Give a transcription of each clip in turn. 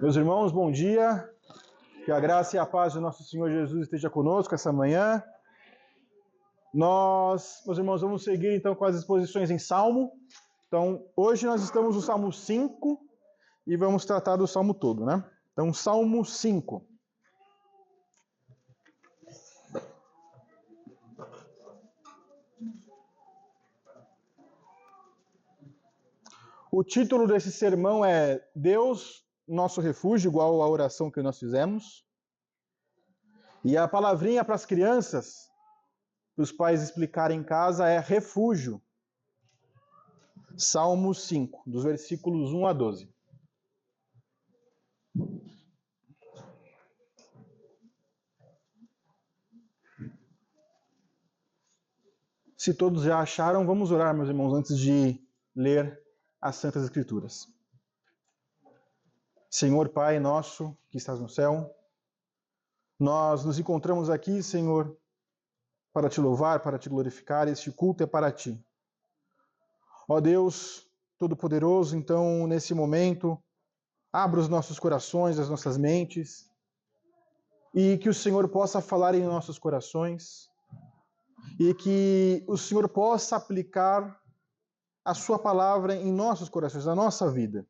Meus irmãos, bom dia. Que a graça e a paz de nosso Senhor Jesus esteja conosco essa manhã. Meus irmãos, vamos seguir então com as exposições em Salmo. Então, hoje nós estamos no Salmo 5 e vamos tratar do Salmo todo, né? Então, Salmo 5. O título desse sermão é Deus, nosso refúgio, igual à oração que nós fizemos. E a palavrinha para as crianças, para os pais explicarem em casa, é refúgio. Salmo 5, dos versículos 1 a 12. Se todos já acharam, vamos orar, meus irmãos, antes de ler as Santas Escrituras. Senhor Pai nosso, que estás no céu, nós nos encontramos aqui, Senhor, para te louvar, para te glorificar, este culto é para ti. Ó Deus Todo-Poderoso, então, nesse momento, abra os nossos corações, as nossas mentes, e que o Senhor possa falar em nossos corações, e que o Senhor possa aplicar a sua palavra em nossos corações, na nossa vida.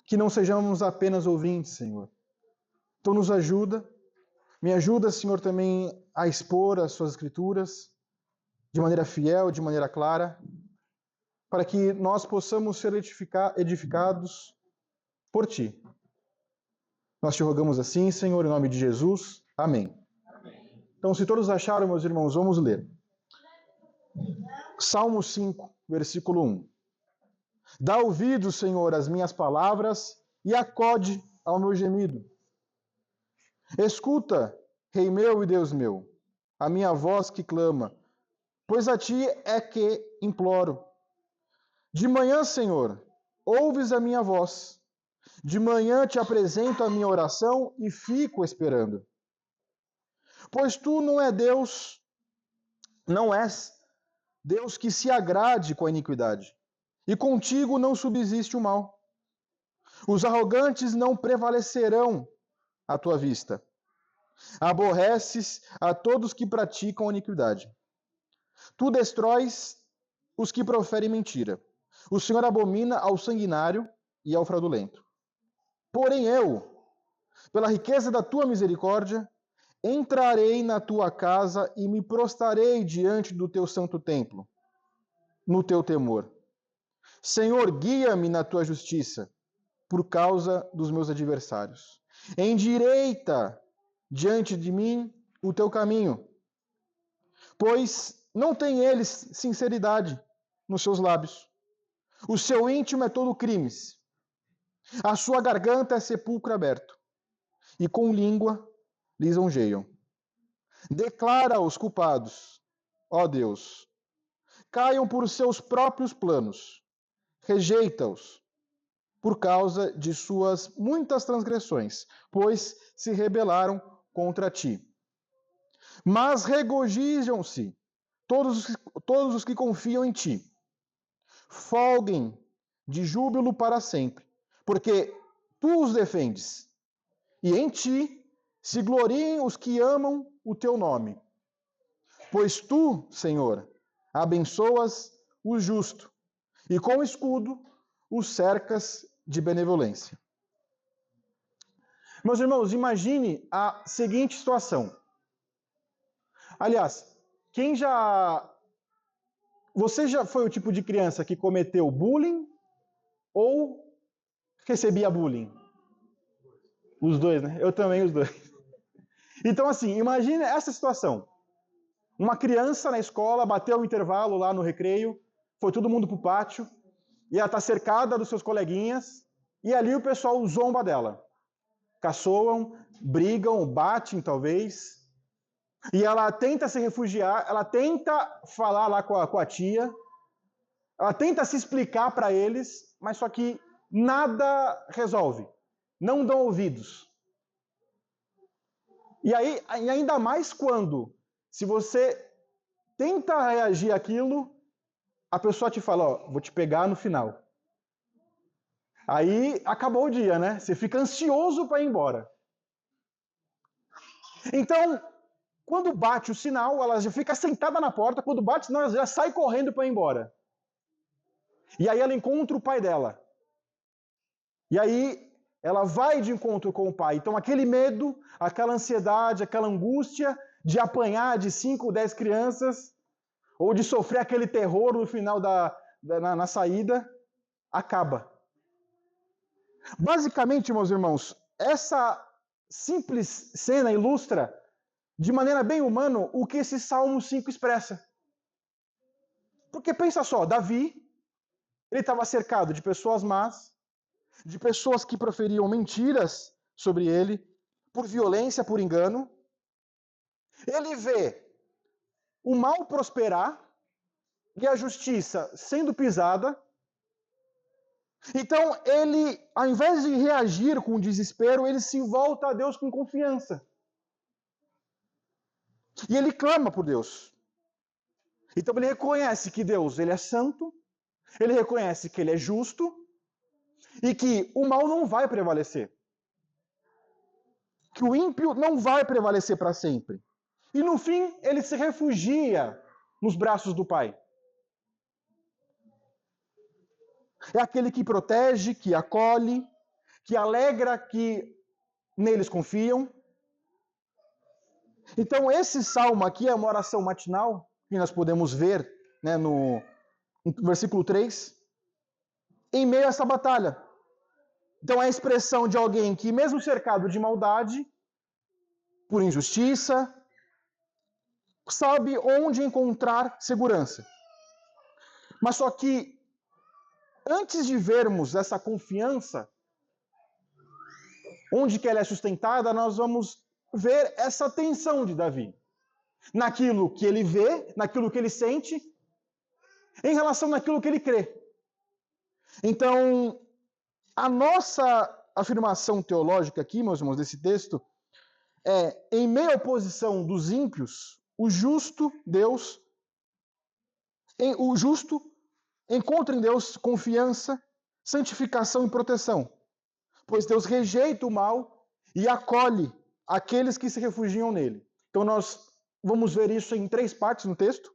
Que não sejamos apenas ouvintes, Senhor. Então nos ajuda, me ajuda, Senhor, também a expor as suas escrituras de maneira fiel, de maneira clara, para que nós possamos ser edificados por Ti. Nós te rogamos assim, Senhor, em nome de Jesus. Amém. Então, se todos acharam, meus irmãos, vamos ler. Salmo 5, versículo 1. Dá ouvido, Senhor, às minhas palavras e acode ao meu gemido. Escuta, Rei meu e Deus meu, a minha voz que clama, pois a ti é que imploro. De manhã, Senhor, ouves a minha voz. De manhã te apresento a minha oração e fico esperando. Pois tu não és Deus que se agrade com a iniquidade, e contigo não subsiste o mal. Os arrogantes não prevalecerão à tua vista. Aborreces a todos que praticam a iniquidade. Tu destróis os que proferem mentira. O Senhor abomina ao sanguinário e ao fraudulento. Porém eu, pela riqueza da tua misericórdia, entrarei na tua casa e me prostrarei diante do teu santo templo, no teu temor. Senhor, guia-me na tua justiça, por causa dos meus adversários. Endireita diante de mim o teu caminho, pois não tem eles sinceridade nos seus lábios. O seu íntimo é todo crimes. A sua garganta é sepulcro aberto, e com língua lisonjeiam. Declara os culpados, ó Deus, caiam por seus próprios planos, rejeita-os por causa de suas muitas transgressões, pois se rebelaram contra ti. Mas regozijam-se todos os que confiam em ti. Folguem de júbilo para sempre, porque tu os defendes, e em ti se gloriem os que amam o teu nome. Pois tu, Senhor, abençoas o justo, e com escudo os cercas de benevolência. Meus irmãos, imagine a seguinte situação. Aliás, você já foi o tipo de criança que cometeu bullying ou recebia bullying? Os dois, né? Eu também, os dois. Então, assim, imagine essa situação. Uma criança na escola bateu o intervalo lá no recreio, foi todo mundo pro pátio, e ela está cercada dos seus coleguinhas, e ali o pessoal zomba dela. Caçoam, brigam, batem talvez, e ela tenta se refugiar, ela tenta falar lá com a tia, ela tenta se explicar para eles, mas só que nada resolve, não dão ouvidos. E ainda mais quando, se você tenta reagir àquilo, a pessoa te fala, ó, vou te pegar no final. Aí acabou o dia, né? Você fica ansioso para ir embora. Então, quando bate o sinal, ela já fica sentada na porta, quando bate o sinal, ela já sai correndo para ir embora. E aí ela encontra o pai dela. E aí ela vai de encontro com o pai. Então aquele medo, aquela ansiedade, aquela angústia de apanhar de 5 ou 10 crianças, ou de sofrer aquele terror no final na saída, acaba. Basicamente, meus irmãos, essa simples cena ilustra de maneira bem humana o que esse Salmo 5 expressa. Porque pensa só, Davi, ele estava cercado de pessoas más, de pessoas que proferiam mentiras sobre ele, por violência, por engano. Ele vê o mal prosperar e a justiça sendo pisada. Então, ele, ao invés de reagir com desespero, ele se volta a Deus com confiança. E ele clama por Deus. Então, ele reconhece que Deus ele é santo, ele reconhece que ele é justo e que o mal não vai prevalecer. Que o ímpio não vai prevalecer para sempre. E no fim, ele se refugia nos braços do Pai. É aquele que protege, que acolhe, que alegra, que neles confiam. Então, esse salmo aqui é uma oração matinal, que nós podemos ver, né, no versículo 3, em meio a essa batalha. Então, é a expressão de alguém que, mesmo cercado de maldade, por injustiça, sabe onde encontrar segurança. Mas só que, antes de vermos essa confiança, onde que ela é sustentada, nós vamos ver essa tensão de Davi. Naquilo que ele vê, naquilo que ele sente, em relação àquilo que ele crê. Então, a nossa afirmação teológica aqui, meus irmãos, desse texto, é, em meio à oposição dos ímpios, o justo encontra em Deus confiança, santificação e proteção, pois Deus rejeita o mal e acolhe aqueles que se refugiam nele. Então nós vamos ver isso em 3 partes no texto,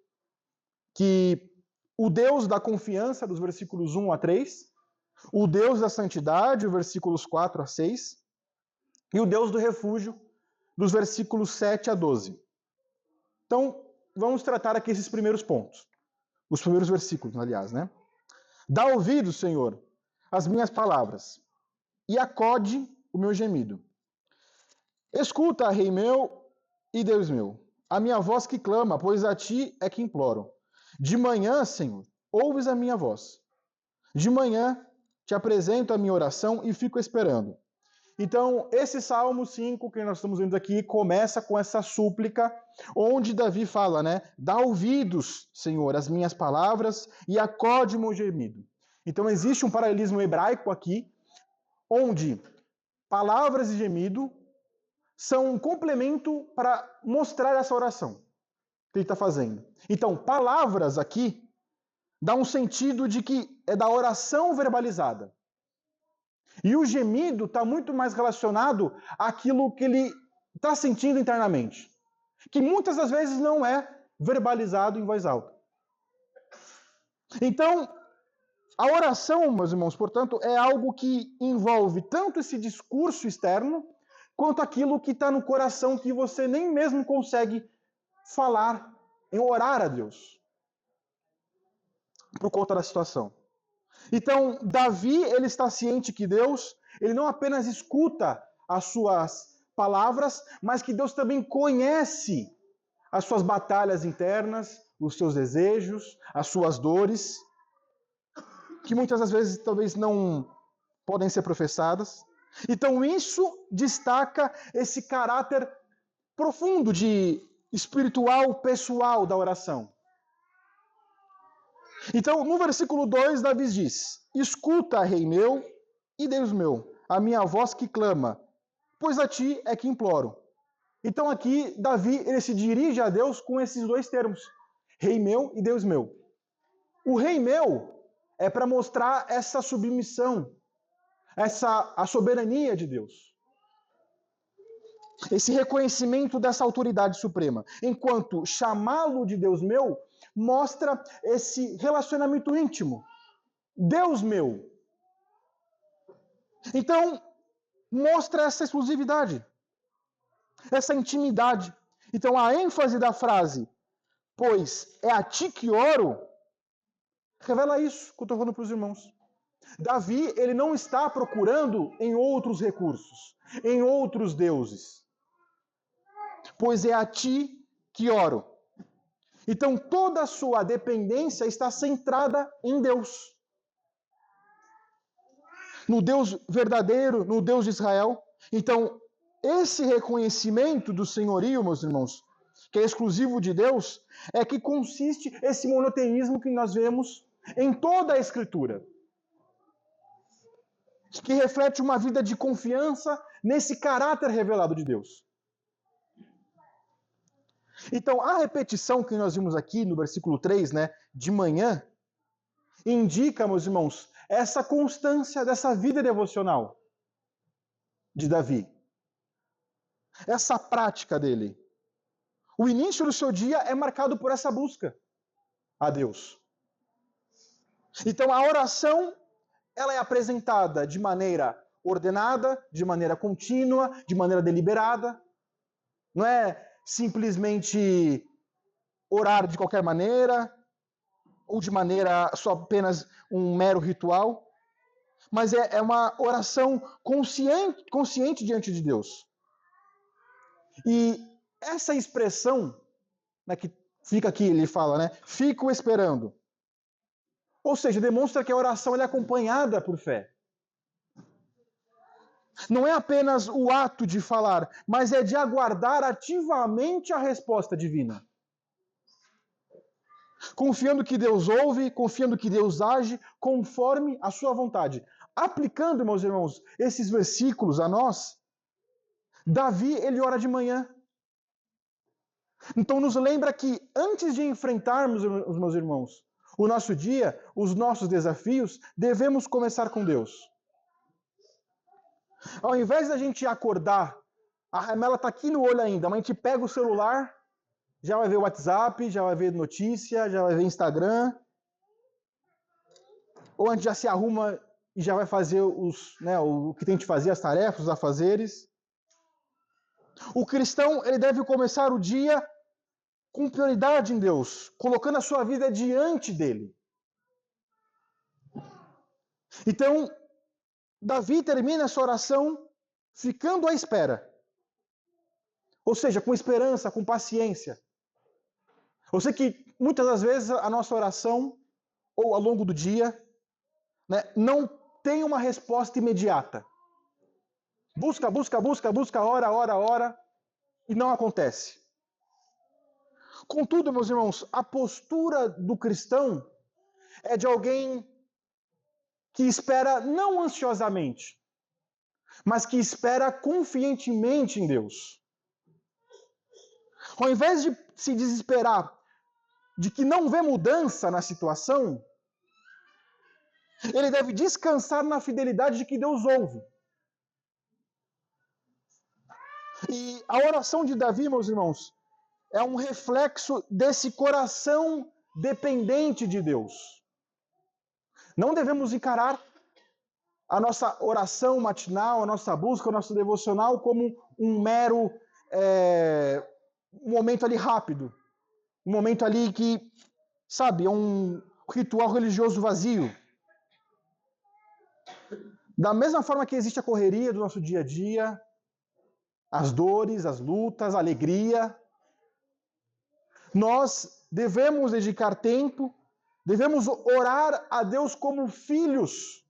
que o Deus da confiança, dos versículos 1 a 3, o Deus da santidade, os versículos 4 a 6, e o Deus do refúgio, dos versículos 7 a 12. Então, vamos tratar aqui esses primeiros pontos. Os primeiros versículos, aliás, né? Dá ouvido, Senhor, às minhas palavras, e acode o meu gemido. Escuta, Rei meu e Deus meu, a minha voz que clama, pois a ti é que imploro. De manhã, Senhor, ouves a minha voz. De manhã te apresento a minha oração e fico esperando. Então, esse Salmo 5 que nós estamos vendo aqui começa com essa súplica, onde Davi fala, né? Dá ouvidos, Senhor, às minhas palavras e acode o meu gemido. Então, existe um paralelismo hebraico aqui, onde palavras e gemido são um complemento para mostrar essa oração que ele está fazendo. Então, palavras aqui dá um sentido de que é da oração verbalizada. E o gemido está muito mais relacionado àquilo que ele está sentindo internamente, que muitas das vezes não é verbalizado em voz alta. Então, a oração, meus irmãos, portanto, é algo que envolve tanto esse discurso externo, quanto aquilo que está no coração que você nem mesmo consegue falar, em orar a Deus, por conta da situação. Então, Davi, ele está ciente que Deus, ele não apenas escuta as suas palavras, mas que Deus também conhece as suas batalhas internas, os seus desejos, as suas dores, que muitas das vezes talvez não podem ser professadas. Então, isso destaca esse caráter profundo de espiritual, pessoal da oração. Então, no versículo 2, Davi diz: escuta, Rei meu e Deus meu, a minha voz que clama, pois a ti é que imploro. Então aqui, Davi ele se dirige a Deus com esses 2 termos, Rei meu e Deus meu. O Rei meu é para mostrar essa submissão, a soberania de Deus. Esse reconhecimento dessa autoridade suprema. Enquanto chamá-lo de Deus meu mostra esse relacionamento íntimo. Deus meu. Então, mostra essa exclusividade, essa intimidade. Então, a ênfase da frase, pois é a ti que oro, revela isso que eu estou falando para os irmãos. Davi, ele não está procurando em outros recursos, em outros deuses. Pois é a ti que oro. Então, toda a sua dependência está centrada em Deus. No Deus verdadeiro, no Deus de Israel. Então, esse reconhecimento do senhorio, meus irmãos, que é exclusivo de Deus, é que consiste esse monoteísmo que nós vemos em toda a Escritura. Que reflete uma vida de confiança nesse caráter revelado de Deus. Então, a repetição que nós vimos aqui no versículo 3, de manhã, indica, meus irmãos, essa constância dessa vida devocional de Davi. Essa prática dele. O início do seu dia é marcado por essa busca a Deus. Então, a oração, ela é apresentada de maneira ordenada, de maneira contínua, de maneira deliberada. Não é simplesmente orar de qualquer maneira, ou de maneira só apenas um mero ritual, mas é uma oração consciente diante de Deus. E essa expressão, que fica aqui, ele fala, fico esperando. Ou seja, demonstra que a oração é acompanhada por fé. Não é apenas o ato de falar, mas é de aguardar ativamente a resposta divina. Confiando que Deus ouve, confiando que Deus age conforme a sua vontade. Aplicando, meus irmãos, esses versículos a nós, Davi, ele ora de manhã. Então nos lembra que antes de enfrentarmos, os meus irmãos, o nosso dia, os nossos desafios, devemos começar com Deus. Ao invés da gente acordar, a remela está aqui no olho ainda, mas a gente pega o celular, já vai ver o WhatsApp, já vai ver notícia, já vai ver Instagram. Ou a gente já se arruma e já vai fazer o que tem que fazer, as tarefas, os afazeres. O cristão, ele deve começar o dia com prioridade em Deus, colocando a sua vida diante dele. Então, Davi termina essa oração ficando à espera. Ou seja, com esperança, com paciência. Eu sei que muitas das vezes a nossa oração, ou ao longo do dia, não tem uma resposta imediata. Busca, ora, e não acontece. Contudo, meus irmãos, a postura do cristão é de alguém que espera não ansiosamente, mas que espera confiantemente em Deus. Ao invés de se desesperar de que não vê mudança na situação, ele deve descansar na fidelidade de que Deus ouve. E a oração de Davi, meus irmãos, é um reflexo desse coração dependente de Deus. Não devemos encarar a nossa oração matinal, a nossa busca, o nosso devocional como um mero um momento ali rápido. Um momento ali que, é um ritual religioso vazio. Da mesma forma que existe a correria do nosso dia a dia, as dores, as lutas, a alegria, nós devemos dedicar tempo, devemos orar a Deus como filhos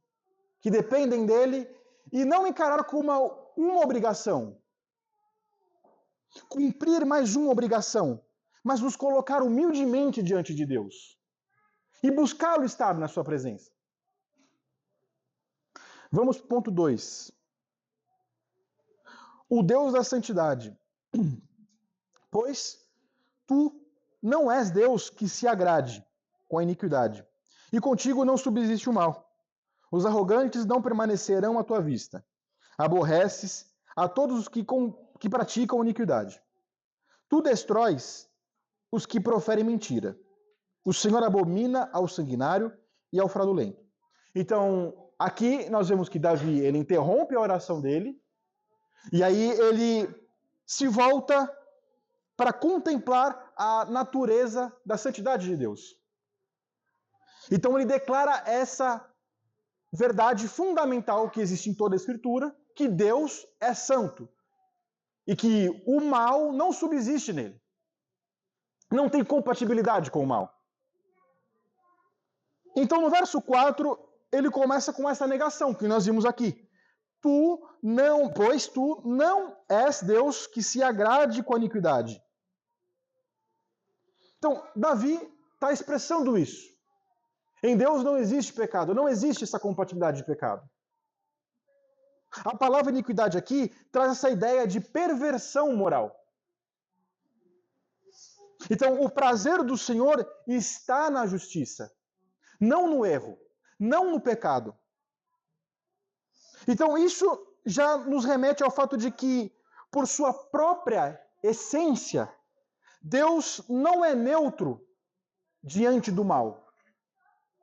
que dependem dele e não encarar como uma obrigação. Cumprir mais uma obrigação, mas nos colocar humildemente diante de Deus e buscá-lo estar na sua presença. Vamos para o ponto 2. O Deus da santidade. Pois tu não és Deus que se agrade com a iniquidade, e contigo não subsiste o mal. Os arrogantes não permanecerão à tua vista. Aborreces a todos os que praticam iniquidade. Tu destróis os que proferem mentira. O Senhor abomina ao sanguinário e ao fraudulento. Então, aqui nós vemos que Davi, ele interrompe a oração dele, e aí ele se volta para contemplar a natureza da santidade de Deus. Então ele declara essa verdade fundamental que existe em toda a Escritura, que Deus é santo e que o mal não subsiste nele. Não tem compatibilidade com o mal. Então no verso 4, ele começa com essa negação que nós vimos aqui. Pois tu não és Deus que se agrade com a iniquidade. Então, Davi está expressando isso. Em Deus não existe pecado, não existe essa compatibilidade de pecado. A palavra iniquidade aqui traz essa ideia de perversão moral. Então, o prazer do Senhor está na justiça, não no erro, não no pecado. Então, isso já nos remete ao fato de que, por sua própria essência, Deus não é neutro diante do mal.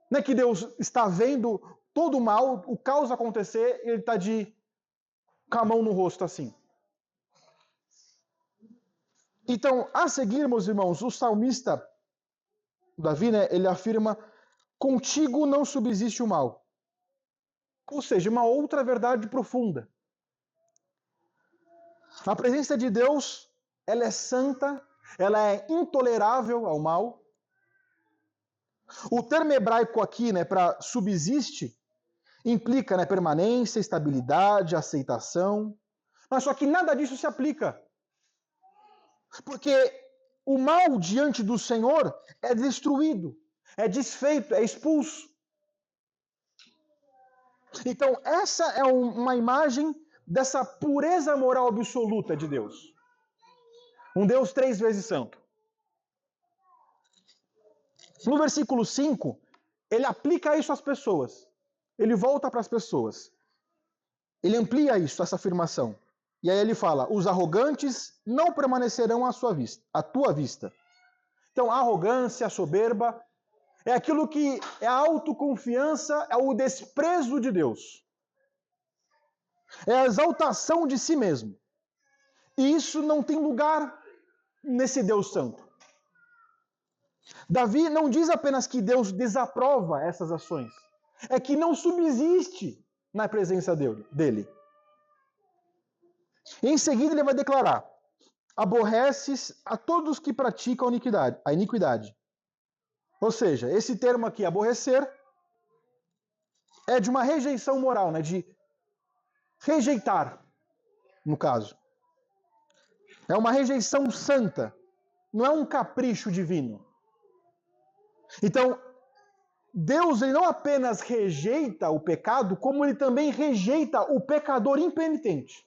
Não é que Deus está vendo todo o mal, o caos acontecer, e ele está com a mão no rosto assim. Então, a seguir, meus irmãos, o salmista Davi, ele afirma: contigo não subsiste o mal. Ou seja, uma outra verdade profunda. A presença de Deus, ela é santa, ela é intolerável ao mal. O termo hebraico aqui, para subsiste, implica permanência, estabilidade, aceitação. Mas só que nada disso se aplica. Porque o mal diante do Senhor é destruído, é desfeito, é expulso. Então, essa é uma imagem dessa pureza moral absoluta de Deus. Um Deus 3 vezes santo. No versículo 5, ele aplica isso às pessoas. Ele volta para as pessoas. Ele amplia isso, essa afirmação. E aí ele fala: os arrogantes não permanecerão à tua vista. Então, a arrogância, a soberba, é aquilo que é a autoconfiança, é o desprezo de Deus. É a exaltação de si mesmo. E isso não tem lugar nesse Deus santo. Davi não diz apenas que Deus desaprova essas ações. É que não subsiste na presença dele. Em seguida ele vai declarar: aborreces a todos que praticam a iniquidade. Ou seja, esse termo aqui, aborrecer, é de uma rejeição moral, de rejeitar, no caso. É uma rejeição santa, não é um capricho divino. Então, Deus ele não apenas rejeita o pecado, como ele também rejeita o pecador impenitente.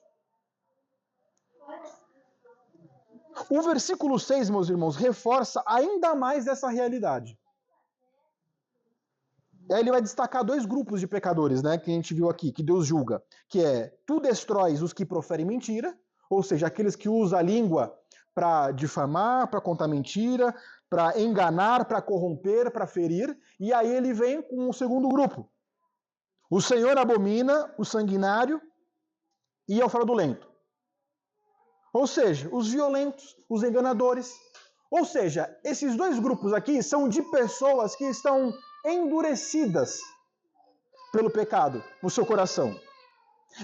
O versículo 6, meus irmãos, reforça ainda mais essa realidade. Ele vai destacar 2 grupos de pecadores, que a gente viu aqui, que Deus julga, que é: tu destróis os que proferem mentira, ou seja, aqueles que usam a língua para difamar, para contar mentira, para enganar, para corromper, para ferir, e aí ele vem com o segundo grupo. O Senhor abomina o sanguinário e ao fraudulento. Ou seja, os violentos, os enganadores. Ou seja, esses 2 grupos aqui são de pessoas que estão endurecidas pelo pecado no seu coração.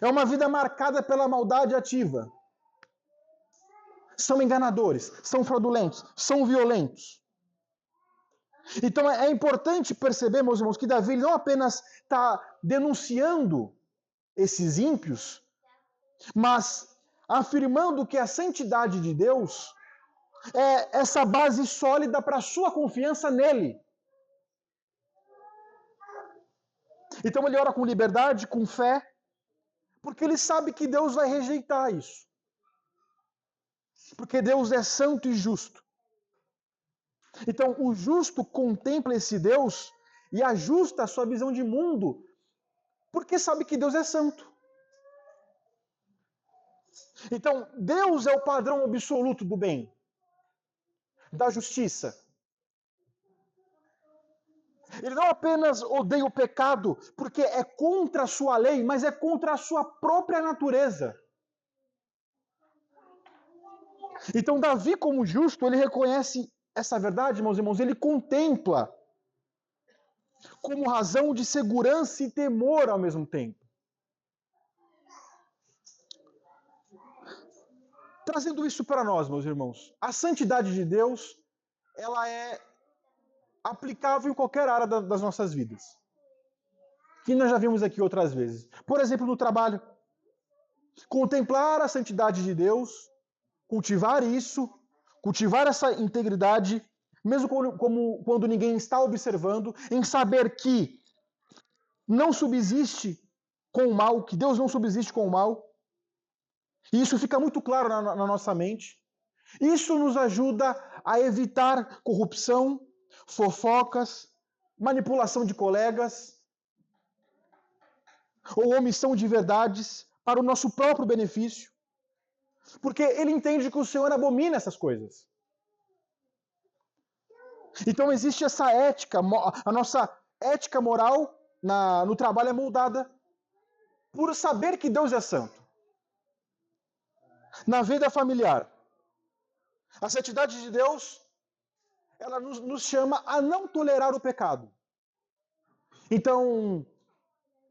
É uma vida marcada pela maldade ativa. São enganadores, são fraudulentos, são violentos. Então é importante perceber, meus irmãos, que Davi não apenas está denunciando esses ímpios, mas afirmando que a santidade de Deus é essa base sólida para a sua confiança nele. Então ele ora com liberdade, com fé, porque ele sabe que Deus vai rejeitar isso. Porque Deus é santo e justo. Então o justo contempla esse Deus e ajusta a sua visão de mundo Porque sabe que Deus é santo. Então, Deus é o padrão absoluto do bem, da justiça. Ele não apenas odeia o pecado porque é contra a sua lei, mas é contra a sua própria natureza. Então, Davi, como justo, ele reconhece essa verdade, meus irmãos, ele contempla como razão de segurança e temor ao mesmo tempo. Trazendo isso para nós, meus irmãos, a santidade de Deus, ela é aplicável em qualquer área das nossas vidas. Que nós já vimos aqui outras vezes. Por exemplo, no trabalho. Contemplar a santidade de Deus, cultivar isso, cultivar essa integridade, mesmo quando ninguém está observando, em saber que não subsiste com o mal, que Deus não subsiste com o mal. E isso fica muito claro na nossa mente. Isso nos ajuda a evitar corrupção, fofocas, manipulação de colegas ou omissão de verdades para o nosso próprio benefício. Porque ele entende que o Senhor abomina essas coisas. Então existe essa ética, a nossa ética moral no trabalho é moldada por saber que Deus é santo. Na vida familiar, a santidade de Deus, ela nos chama a não tolerar o pecado. Então,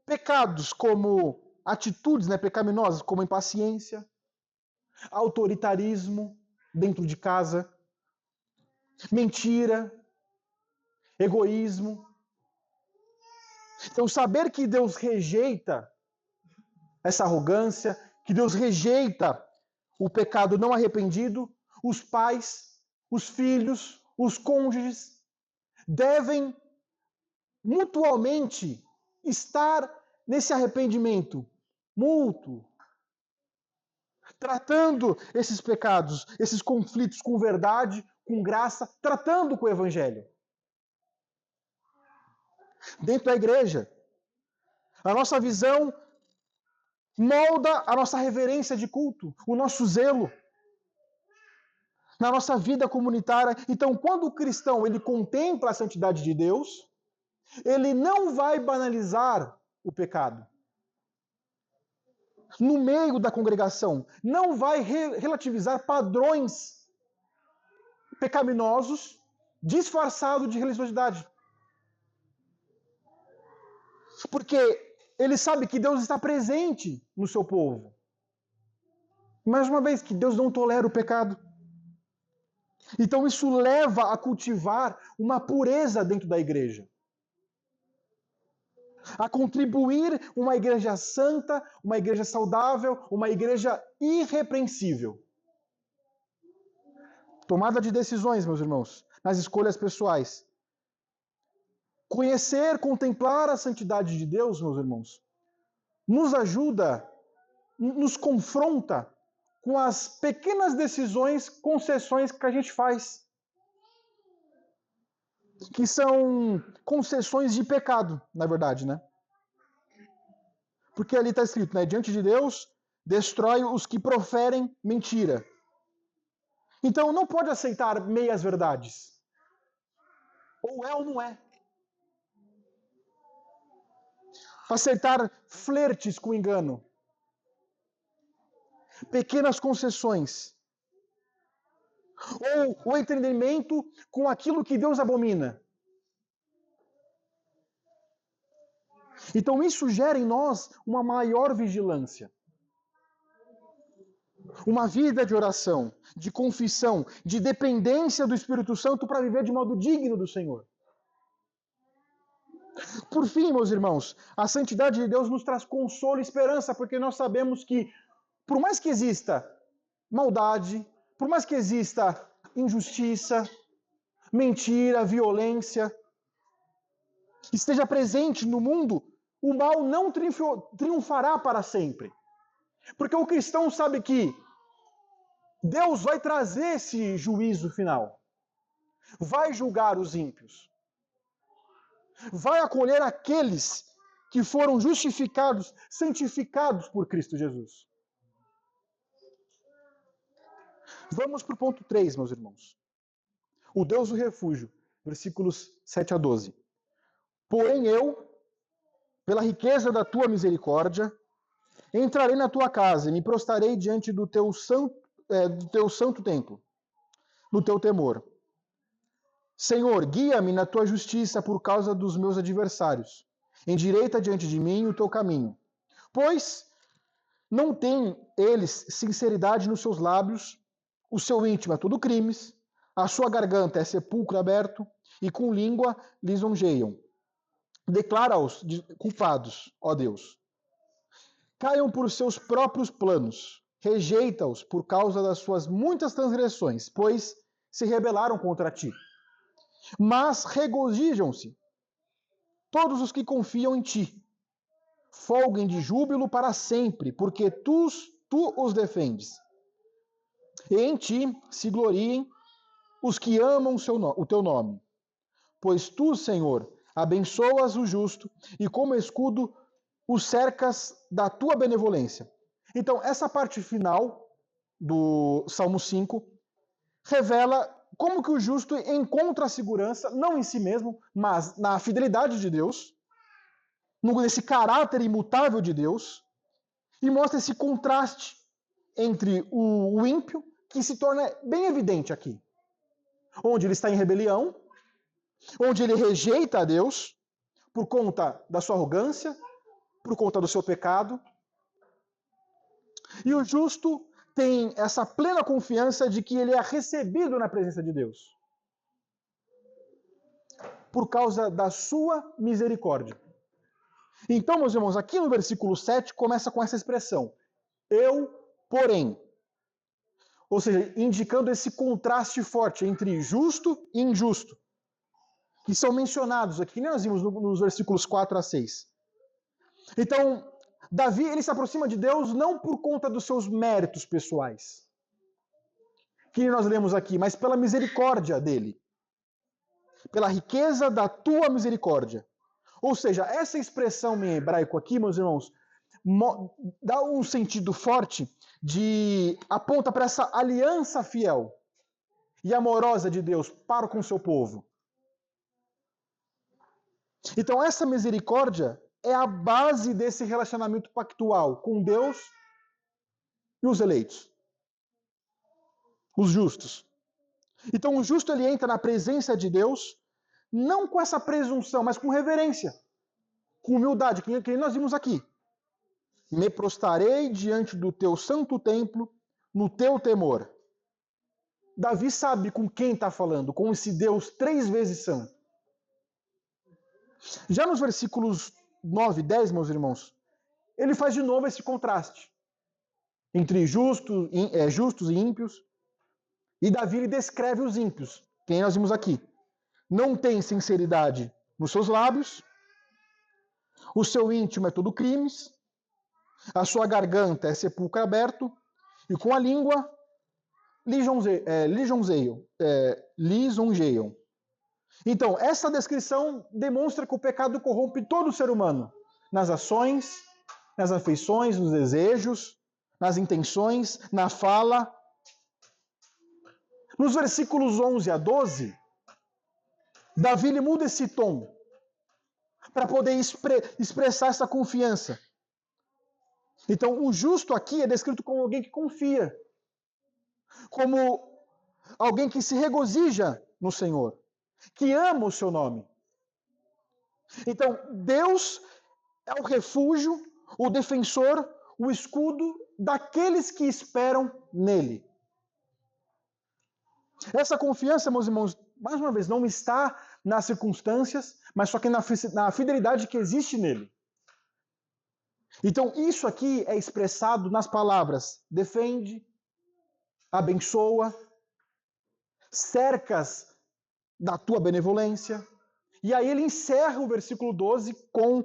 pecados como atitudes pecaminosas, como impaciência, autoritarismo dentro de casa, mentira, egoísmo. Então, saber que Deus rejeita essa arrogância, que Deus rejeita o pecado não arrependido, os pais, os filhos, os cônjuges devem mutuamente estar nesse arrependimento mútuo, tratando esses pecados, esses conflitos com verdade, com graça, tratando com o evangelho. Dentro da igreja, a nossa visão molda a nossa reverência de culto, o nosso zelo na nossa vida comunitária. Então, quando o cristão ele contempla a santidade de Deus, ele não vai banalizar o pecado. No meio da congregação, não vai relativizar padrões pecaminosos disfarçados de religiosidade. Porque ele sabe que Deus está presente no seu povo. Mais uma vez, que Deus não tolera o pecado. Então isso leva a cultivar uma pureza dentro da igreja. A contribuir uma igreja santa, uma igreja saudável, uma igreja irrepreensível. Tomada de decisões, meus irmãos, nas escolhas pessoais. Conhecer, contemplar a santidade de Deus, meus irmãos, nos ajuda, nos confronta com as pequenas decisões, concessões que a gente faz. Que são concessões de pecado, na verdade, né? Porque ali está escrito, diante de Deus, destrói os que proferem mentira. Então não pode aceitar meias verdades. Ou é ou não é. Aceitar flertes com engano. Pequenas concessões. Ou o entendimento com aquilo que Deus abomina. Então isso gera em nós uma maior vigilância. Uma vida de oração, de confissão, de dependência do Espírito Santo para viver de modo digno do Senhor. Por fim, meus irmãos, a santidade de Deus nos traz consolo e esperança, porque nós sabemos que, por mais que exista maldade, por mais que exista injustiça, mentira, violência, esteja presente no mundo, o mal não triunfará para sempre. Porque o cristão sabe que Deus vai trazer esse juízo final. Vai julgar os ímpios. Vai acolher aqueles que foram justificados, santificados por Cristo Jesus. Vamos para o ponto 3, meus irmãos. O Deus do refúgio, versículos 7 a 12. Porém eu, pela riqueza da tua misericórdia, entrarei na tua casa e me prostrarei diante do teu santo templo, no teu temor. Senhor, guia-me na tua justiça por causa dos meus adversários. Endireita diante de mim o teu caminho. Pois não têm eles sinceridade nos seus lábios, o seu íntimo é tudo crimes, a sua garganta é sepulcro aberto, e com língua lisonjeiam. Declara-os culpados, ó Deus. Caiam por seus próprios planos, rejeita-os por causa das suas muitas transgressões, pois se rebelaram contra ti. Mas regozijam-se todos os que confiam em ti. Folguem de júbilo para sempre, porque tu os defendes. E em ti se gloriem os que amam o teu nome. Pois tu, Senhor, abençoas o justo e como escudo os cercas da tua benevolência. Então, essa parte final do Salmo 5 revela como que o justo encontra a segurança, não em si mesmo, mas na fidelidade de Deus, nesse caráter imutável de Deus, e mostra esse contraste entre o ímpio, que se torna bem evidente aqui, onde ele está em rebelião, onde ele rejeita a Deus por conta da sua arrogância, por conta do seu pecado, e o justo tem essa plena confiança de que ele é recebido na presença de Deus, por causa da sua misericórdia. Então, meus irmãos, aqui no versículo 7 começa com essa expressão, eu, porém. Ou seja, indicando esse contraste forte entre justo e injusto, que são mencionados aqui, que nós vimos nos versículos 4 a 6. Então, Davi ele se aproxima de Deus não por conta dos seus méritos pessoais, que nós lemos aqui, mas pela misericórdia dele, pela riqueza da tua misericórdia. Ou seja, essa expressão em hebraico aqui, meus irmãos, dá um sentido forte aponta para essa aliança fiel e amorosa de Deus para com o seu povo. Então essa misericórdia é a base desse relacionamento pactual com Deus e os eleitos, os justos. Então o justo ele entra na presença de Deus não com essa presunção, mas com reverência, com humildade, que nós vimos aqui. Me prostrarei diante do teu santo templo, no teu temor. Davi sabe com quem está falando, com esse Deus 3 vezes santo. Já nos versículos 9 e 10, meus irmãos, ele faz de novo esse contraste entre justos e ímpios. E Davi ele descreve os ímpios, quem nós vimos aqui. Não tem sinceridade nos seus lábios, o seu íntimo é todo crimes, a sua garganta é sepulcro aberto, e com a língua lisonjeiam. Então, essa descrição demonstra que o pecado corrompe todo ser humano, nas ações, nas afeições, nos desejos, nas intenções, na fala. Nos versículos 11 a 12, Davi ele muda esse tom para poder expressar essa confiança. Então, o justo aqui é descrito como alguém que confia, como alguém que se regozija no Senhor, que ama o seu nome. Então, Deus é o refúgio, o defensor, o escudo daqueles que esperam nele. Essa confiança, meus irmãos, mais uma vez, não está nas circunstâncias, mas só que na fidelidade que existe nele. Então, isso aqui é expressado nas palavras defende, abençoa, cercas da tua benevolência. E aí ele encerra o versículo 12 com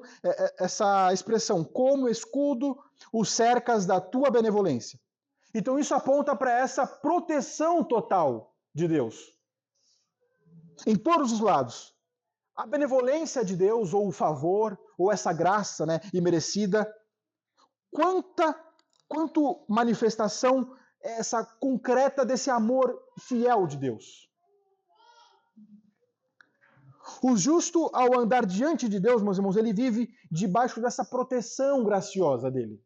essa expressão, como escudo os cercas da tua benevolência. Então isso aponta para essa proteção total de Deus. Em todos os lados. A benevolência de Deus, ou o favor, ou essa graça, né, imerecida, quanto manifestação essa concreta desse amor fiel de Deus. O justo, ao andar diante de Deus, meus irmãos, ele vive debaixo dessa proteção graciosa dele.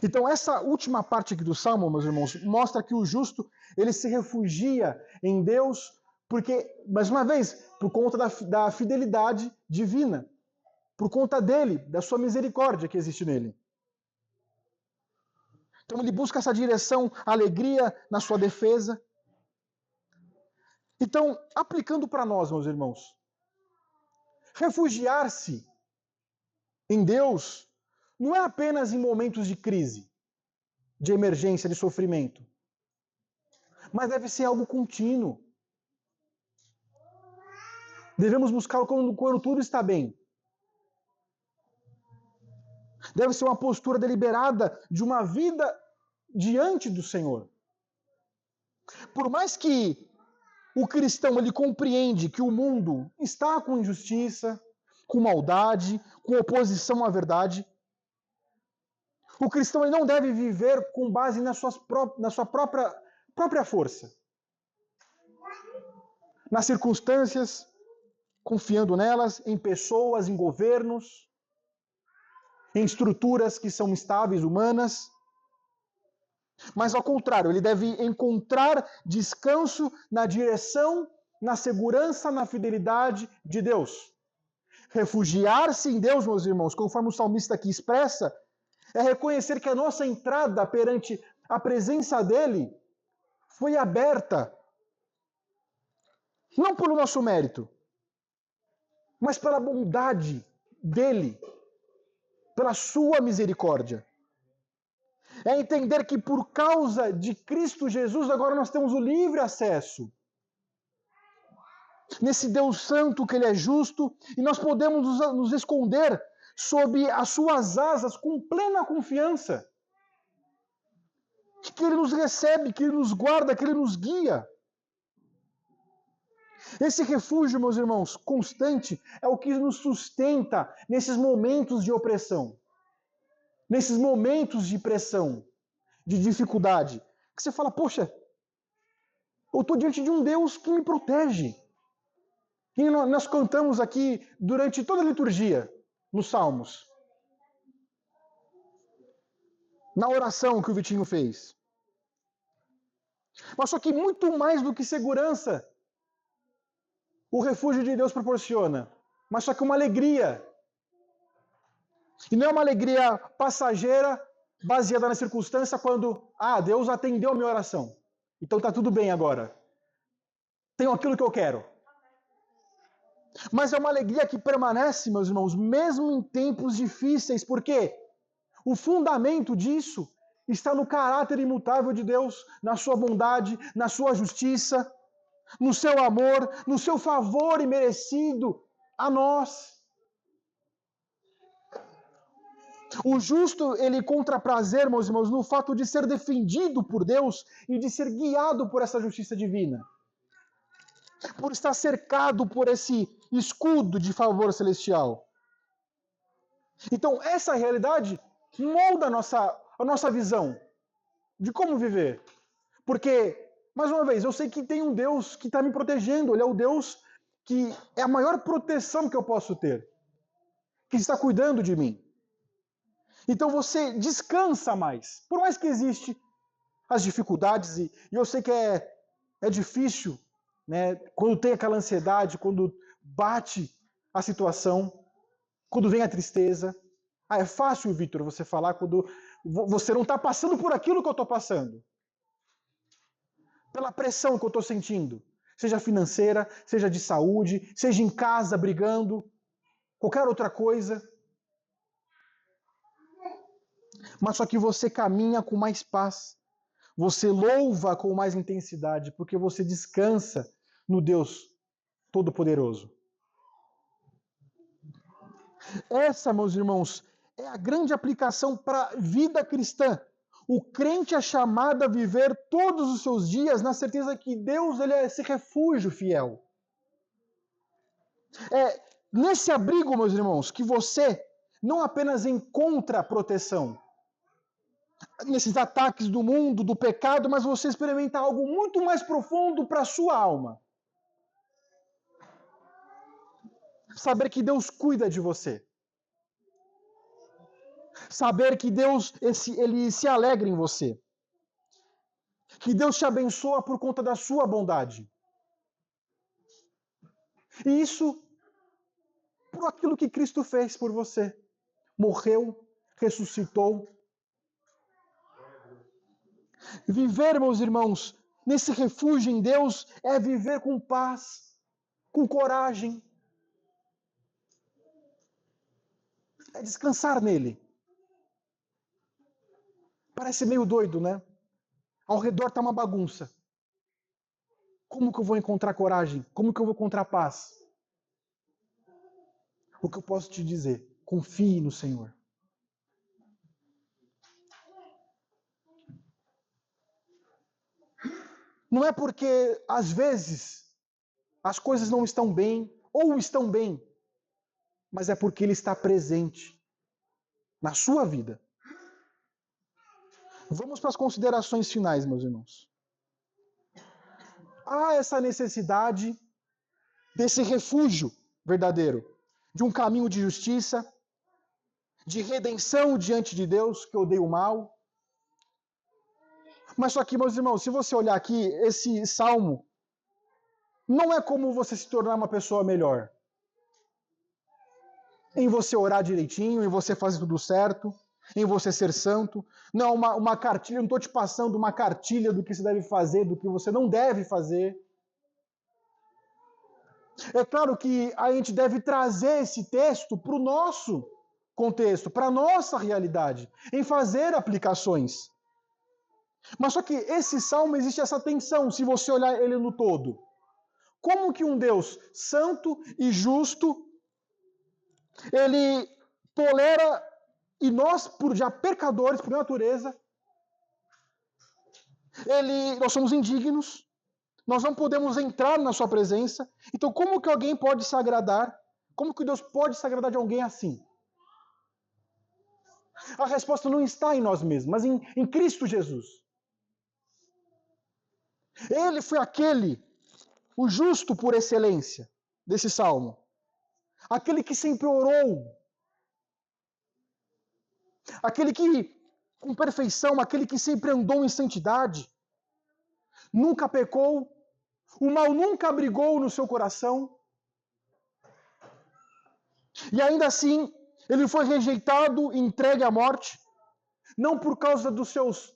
Então, essa última parte aqui do Salmo, meus irmãos, mostra que o justo, ele se refugia em Deus, porque, mais uma vez, por conta da fidelidade divina, por conta dele, da sua misericórdia que existe nele. Então, ele busca essa direção, alegria na sua defesa. Então, aplicando para nós, meus irmãos, refugiar-se em Deus não é apenas em momentos de crise, de emergência, de sofrimento, mas deve ser algo contínuo. Devemos buscar quando tudo está bem. Deve ser uma postura deliberada de uma vida diante do Senhor. Por mais que o cristão ele compreende que o mundo está com injustiça, com maldade, com oposição à verdade, o cristão ele não deve viver com base na sua própria força. Nas circunstâncias, confiando nelas, em pessoas, em governos, em estruturas que são estáveis, humanas. Mas ao contrário, ele deve encontrar descanso na direção, na segurança, na fidelidade de Deus. Refugiar-se em Deus, meus irmãos, conforme o salmista aqui expressa, é reconhecer que a nossa entrada perante a presença dele foi aberta, não pelo nosso mérito, mas pela bondade dele, pela sua misericórdia. É entender que por causa de Cristo Jesus, agora nós temos o livre acesso nesse Deus Santo, que Ele é justo, e nós podemos nos esconder sob as suas asas com plena confiança. Que Ele nos recebe, que Ele nos guarda, que Ele nos guia. Esse refúgio, meus irmãos, constante, é o que nos sustenta nesses momentos de opressão, nesses momentos de pressão, de dificuldade. Que você fala, poxa, eu estou diante de um Deus que me protege. E nós cantamos aqui durante toda a liturgia, nos Salmos. Na oração que o Vitinho fez. Mas só que muito mais do que segurança, o refúgio de Deus proporciona. Mas só que uma alegria. E não é uma alegria passageira, baseada na circunstância, quando, Deus atendeu a minha oração. Então está tudo bem agora. Tenho aquilo que eu quero. Mas é uma alegria que permanece, meus irmãos, mesmo em tempos difíceis, porque o fundamento disso está no caráter imutável de Deus, na sua bondade, na sua justiça, no seu amor, no seu favor imerecido a nós. O justo, ele encontra prazer, meus irmãos, no fato de ser defendido por Deus e de ser guiado por essa justiça divina. Por estar cercado por esse escudo de favor celestial. Então, essa realidade molda a nossa visão de como viver. Porque, mais uma vez, eu sei que tem um Deus que está me protegendo. Ele é o Deus que é a maior proteção que eu posso ter. Que está cuidando de mim. Então você descansa mais. Por mais que existem as dificuldades, e eu sei que é difícil, né, quando tem aquela ansiedade, quando bate a situação, quando vem a tristeza. É fácil, Vitor, você falar quando você não está passando por aquilo que eu estou passando. Pela pressão que eu estou sentindo. Seja financeira, seja de saúde, seja em casa brigando, qualquer outra coisa. Mas só que você caminha com mais paz. Você louva com mais intensidade, porque você descansa no Deus Todo-Poderoso. Essa, meus irmãos, é a grande aplicação para a vida cristã. O crente é chamado a viver todos os seus dias na certeza que Deus ele é esse refúgio fiel. É nesse abrigo, meus irmãos, que você não apenas encontra proteção nesses ataques do mundo, do pecado, mas você experimenta algo muito mais profundo para a sua alma. Saber que Deus cuida de você. Saber que Deus ele se alegra em você. Que Deus te abençoa por conta da sua bondade. E isso por aquilo que Cristo fez por você. Morreu, ressuscitou. Viver, meus irmãos, nesse refúgio em Deus é viver com paz, com coragem. É descansar nele. Parece meio doido, né? Ao redor está uma bagunça. Como que eu vou encontrar coragem? Como que eu vou encontrar paz? O que eu posso te dizer? Confie no Senhor. Não é porque, às vezes, as coisas não estão bem, ou estão bem, mas é porque Ele está presente na sua vida. Vamos para as considerações finais, meus irmãos. Há essa necessidade desse refúgio verdadeiro, de um caminho de justiça, de redenção diante de Deus, que odeia o mal. Mas só que, meus irmãos, se você olhar aqui, esse salmo não é como você se tornar uma pessoa melhor. Em você orar direitinho, em você fazer tudo certo, em você ser santo. Não, uma cartilha, eu não estou te passando uma cartilha do que você deve fazer, do que você não deve fazer. É claro que a gente deve trazer esse texto para o nosso contexto, para a nossa realidade, em fazer aplicações. Mas só que esse salmo existe essa tensão, se você olhar ele no todo. Como que um Deus santo e justo, ele tolera, e nós, por já pecadores, por natureza, nós somos indignos, nós não podemos entrar na sua presença. Então como que alguém pode se agradar? Como que Deus pode se agradar de alguém assim? A resposta não está em nós mesmos, mas em Cristo Jesus. Ele foi o justo por excelência desse salmo. Aquele que sempre orou. Aquele que, com perfeição, aquele que sempre andou em santidade. Nunca pecou. O mal nunca abrigou no seu coração. E ainda assim, ele foi rejeitado e entregue à morte. Não por causa dos seus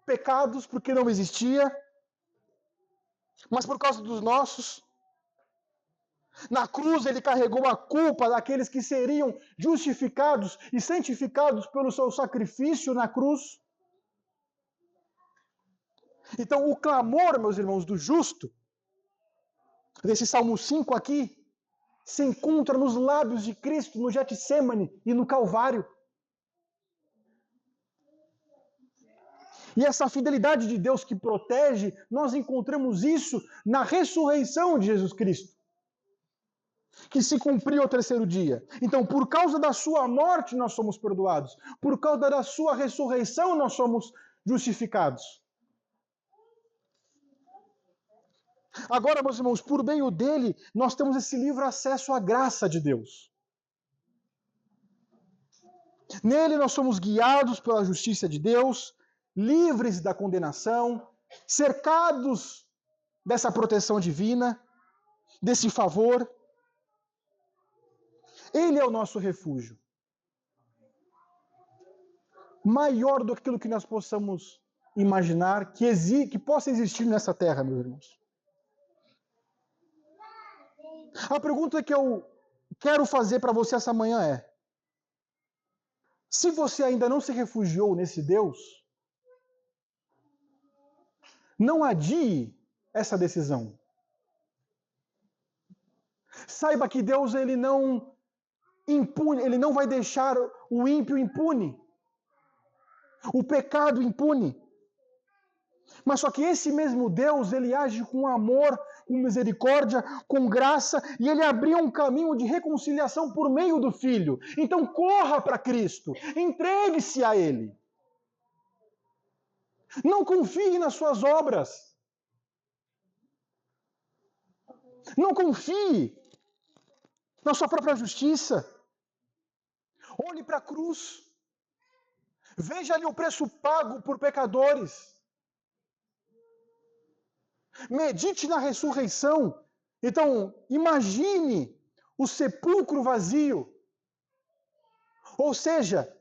pecados, porque não existia, mas por causa dos nossos. Na cruz ele carregou a culpa daqueles que seriam justificados e santificados pelo seu sacrifício na cruz. Então o clamor, meus irmãos, do justo, desse Salmo 5 aqui, se encontra nos lábios de Cristo, no Getsêmani e no Calvário. E essa fidelidade de Deus que protege, nós encontramos isso na ressurreição de Jesus Cristo, que se cumpriu ao terceiro dia. Então, por causa da sua morte, nós somos perdoados. Por causa da sua ressurreição, nós somos justificados. Agora, meus irmãos, por meio dele, nós temos esse livre acesso à graça de Deus. Nele nós somos guiados pela justiça de Deus, livres da condenação, cercados dessa proteção divina, desse favor. Ele é o nosso refúgio. Maior do que aquilo que nós possamos imaginar, que possa existir nessa terra, meus irmãos. A pergunta que eu quero fazer para você essa manhã é: se você ainda não se refugiou nesse Deus, não adie essa decisão. Saiba que Deus ele não vai deixar o ímpio impune, o pecado impune. Mas só que esse mesmo Deus, ele age com amor, com misericórdia, com graça, e ele abriu um caminho de reconciliação por meio do Filho. Então corra para Cristo, entregue-se a Ele. Não confie nas suas obras. Não confie na sua própria justiça. Olhe para a cruz. Veja ali o preço pago por pecadores. Medite na ressurreição. Então, imagine o sepulcro vazio. Ou seja,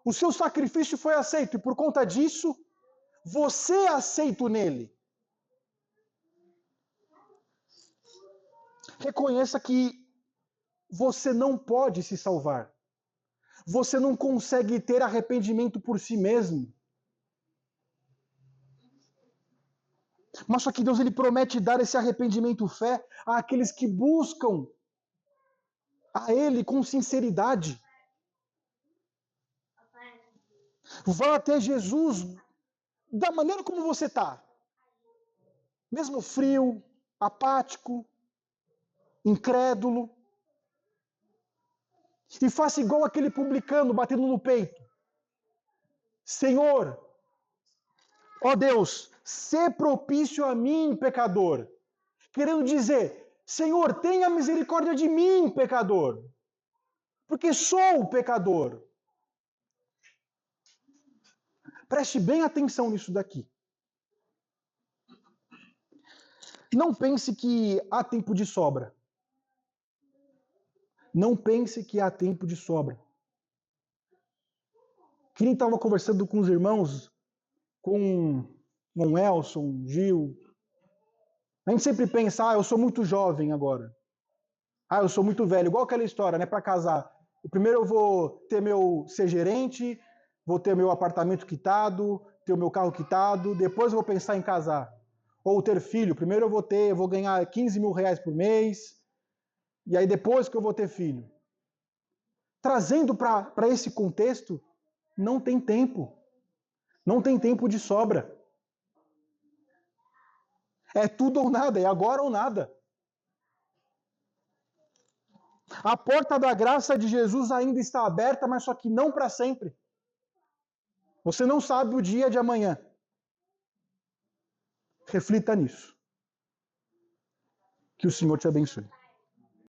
o seu sacrifício foi aceito e por conta disso, você é aceito nele. Reconheça que você não pode se salvar. Você não consegue ter arrependimento por si mesmo. Mas só que Deus ele promete dar esse arrependimento fé àqueles que buscam a Ele com sinceridade. Vá até Jesus da maneira como você está. Mesmo frio, apático, incrédulo. E faça igual aquele publicano batendo no peito. Senhor, ó Deus, sê propício a mim, pecador. Querendo dizer, Senhor, tenha misericórdia de mim, pecador. Porque sou pecador. Preste bem atenção nisso daqui. Não pense que há tempo de sobra. Não pense que há tempo de sobra. Que nem estava conversando com os irmãos, com Elson, Gil. A gente sempre pensa, eu sou muito jovem agora. Eu sou muito velho. Igual aquela história, né? Para casar. Primeiro eu vou ser gerente, vou ter meu apartamento quitado, ter o meu carro quitado, depois eu vou pensar em casar. Ou ter filho. Primeiro eu vou ganhar 15 mil reais por mês, e aí depois que eu vou ter filho. Trazendo para esse contexto, não tem tempo. Não tem tempo de sobra. É tudo ou nada, é agora ou nada. A porta da graça de Jesus ainda está aberta, mas só que não para sempre. Você não sabe o dia de amanhã. Reflita nisso. Que o Senhor te abençoe.